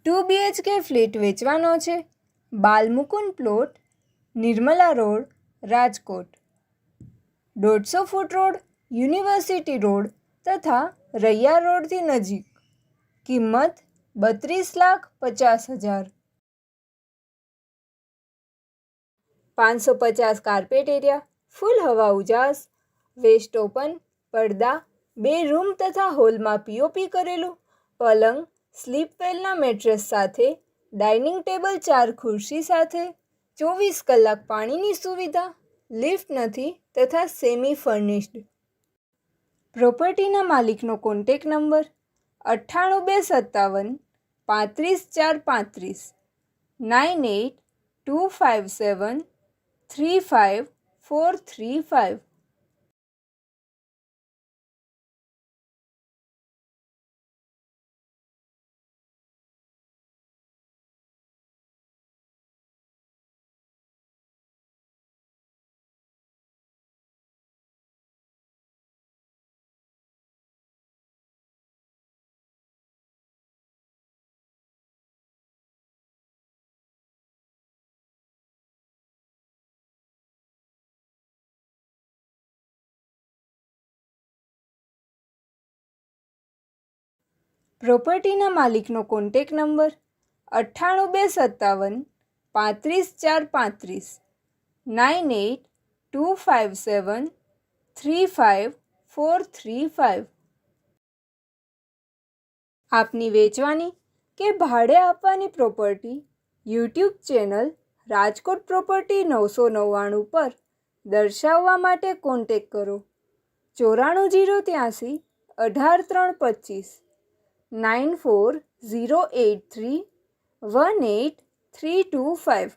2 BHK flat વેચવાનો છે. Balmukund plot, Nirmala road, Rajkot. 150 foot road, university road તથા રૈયા રોડથી નજીક. કિંમત 32,50,000. 550 કાર્પેટ એરિયા, ફૂલ હવા ઉજાસ, વેસ્ટ ઓપન, પડદા, 2 રૂમ તથા હોલમાં પીઓપી કરેલું, પલંગ, સ્લીપવેલના મેટ્રેસ સાથે, ડાઇનિંગ ટેબલ 4 ખુરશી સાથે, 24 કલાક પાણીની સુવિધા, લિફ્ટ નથી તથા સેમી ફર્નિશ્ડ. પ્રોપર્ટીના માલિકનો કોન્ટેક નંબર 98 257 35 435 9825735435. પ્રોપર્ટીના માલિકનો કોન્ટેક નંબર 98 257 35 435 98257 35435. આપની વેચવાની કે ભાડે આપવાની property YouTube channel Rajkot property 999 પર દર્શાવવા માટે કોન્ટેક કરો. 94 083 18 94083 18325.